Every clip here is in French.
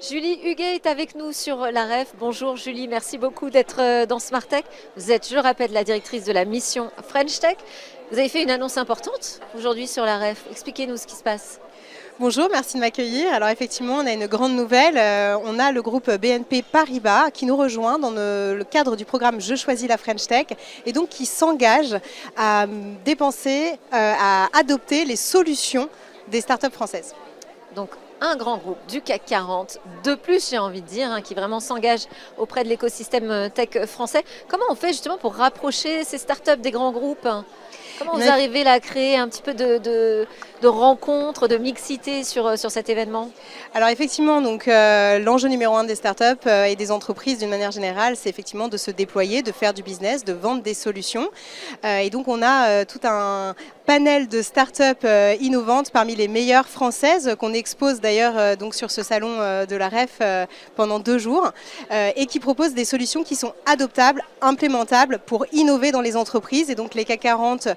Julie Huguet est avec nous sur la REF. Bonjour Julie, merci beaucoup d'être dans Smart Tech. Vous êtes, je le rappelle, la directrice de la mission French Tech. Vous avez fait une annonce importante aujourd'hui sur la REF. Expliquez-nous ce qui se passe. Bonjour, merci de m'accueillir. Alors effectivement, on a une grande nouvelle. On a le groupe BNP Paribas qui nous rejoint dans le cadre du programme Je choisis la French Tech et donc qui s'engage à dépenser, à adopter les solutions des startups françaises. Donc un grand groupe du CAC 40, de plus j'ai envie de dire, qui vraiment s'engage auprès de l'écosystème tech français. Comment on fait justement pour rapprocher ces startups des grands groupes ? Comment vous arrivez là à créer un petit peu de rencontres, de mixité sur cet événement ? Alors effectivement, donc l'enjeu numéro un des startups et des entreprises d'une manière générale, c'est effectivement de se déployer, de faire du business, de vendre des solutions. Et donc on a tout un panel de startups innovantes parmi les meilleures françaises qu'on expose d'ailleurs donc sur ce salon de la REF pendant 2 jours et qui proposent des solutions qui sont adoptables, implémentables pour innover dans les entreprises. Et donc les CAC 40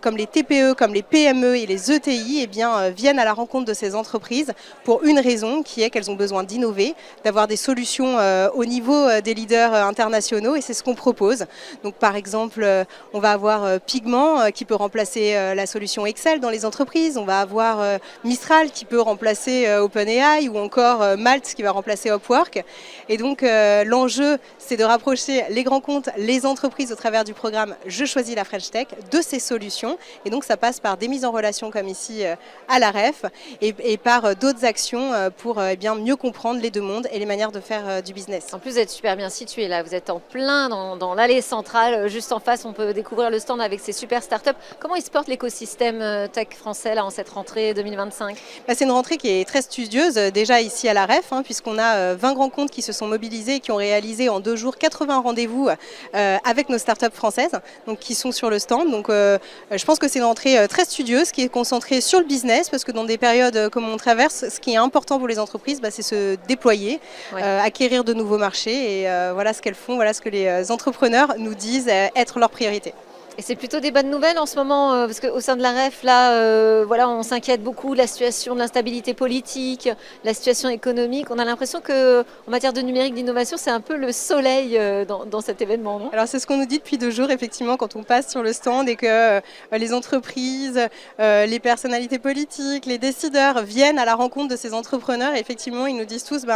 comme les TPE, comme les PME et les ETI eh bien, viennent à la rencontre de ces entreprises pour une raison qui est qu'elles ont besoin d'innover, d'avoir des solutions au niveau des leaders internationaux et c'est ce qu'on propose. Donc par exemple, on va avoir Pigment qui peut remplacer la solution Excel dans les entreprises, on va avoir Mistral qui peut remplacer OpenAI ou encore Malt qui va remplacer Upwork. Et donc l'enjeu c'est de rapprocher les grands comptes, les entreprises au travers du programme Je choisis la French Tech de ces solutions et donc ça passe par des mises en relation comme ici à la REF et par d'autres actions pour bien mieux comprendre les deux mondes et les manières de faire du business. En plus vous êtes super bien situé là, vous êtes en plein dans l'allée centrale, juste en face on peut découvrir le stand avec ces super startups. Comment il se porte l'écosystème tech français là en cette rentrée 2025 ? C'est une rentrée qui est très studieuse déjà ici à la REF puisqu'on a 20 grands comptes qui se sont mobilisés et qui ont réalisé en 2 jours 80 rendez-vous avec nos startups françaises donc, qui sont sur le stand. Donc, je pense que c'est une rentrée très studieuse qui est concentrée sur le business parce que dans des périodes comme on traverse, ce qui est important pour les entreprises, c'est se déployer, acquérir de nouveaux marchés et voilà ce qu'elles font, voilà ce que les entrepreneurs nous disent être leur priorité. Et c'est plutôt des bonnes nouvelles en ce moment, parce qu'au sein de la REF, là, voilà, on s'inquiète beaucoup de la situation de l'instabilité politique, la situation économique. On a l'impression qu'en matière de numérique, d'innovation, c'est un peu le soleil dans cet événement, non ? Alors c'est ce qu'on nous dit depuis 2 jours, effectivement, quand on passe sur le stand et que les entreprises, les personnalités politiques, les décideurs viennent à la rencontre de ces entrepreneurs. Et effectivement, ils nous disent tous,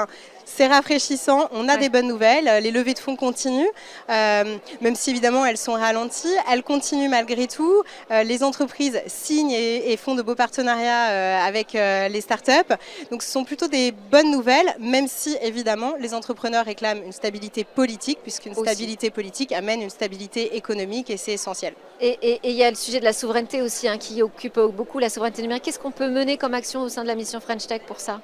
c'est rafraîchissant, on a des bonnes nouvelles, les levées de fonds continuent, même si évidemment elles sont ralenties, elles continuent malgré tout. Les entreprises signent et font de beaux partenariats avec les startups. Donc ce sont plutôt des bonnes nouvelles, même si évidemment les entrepreneurs réclament une stabilité politique, puisqu'une stabilité politique amène une stabilité économique et c'est essentiel. Et il y a le sujet de la souveraineté aussi qui occupe beaucoup la souveraineté numérique. Qu'est-ce qu'on peut mener comme action au sein de la mission French Tech pour ça ?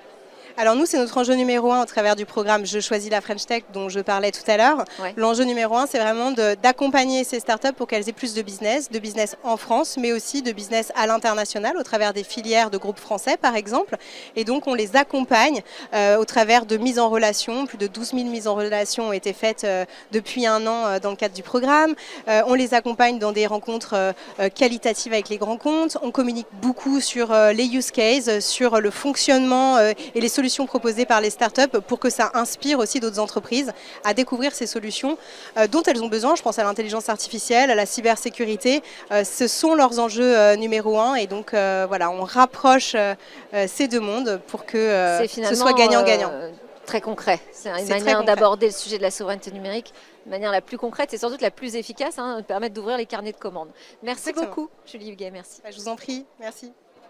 Alors nous, c'est notre enjeu numéro 1 au travers du programme Je choisis la French Tech dont je parlais tout à l'heure. L'enjeu numéro 1, c'est vraiment d'accompagner ces startups pour qu'elles aient plus de business en France, mais aussi de business à l'international au travers des filières de groupes français par exemple. Et donc on les accompagne au travers de mises en relation. Plus de 12 000 mises en relation ont été faites depuis 1 an dans le cadre du programme. On les accompagne dans des rencontres qualitatives avec les grands comptes. On communique beaucoup sur les use cases, sur le fonctionnement et les solutions proposées par les startups pour que ça inspire aussi d'autres entreprises à découvrir ces solutions dont elles ont besoin. Je pense à l'intelligence artificielle, à la cybersécurité. Ce sont leurs enjeux numéro 1 et donc voilà, on rapproche ces deux mondes pour que ce soit gagnant-gagnant. Très concret. C'est une manière d'aborder le sujet de la souveraineté numérique de manière la plus concrète et sans doute la plus efficace, de permettre d'ouvrir les carnets de commandes. Merci beaucoup, Julie Huguet, merci. Je vous en prie, merci.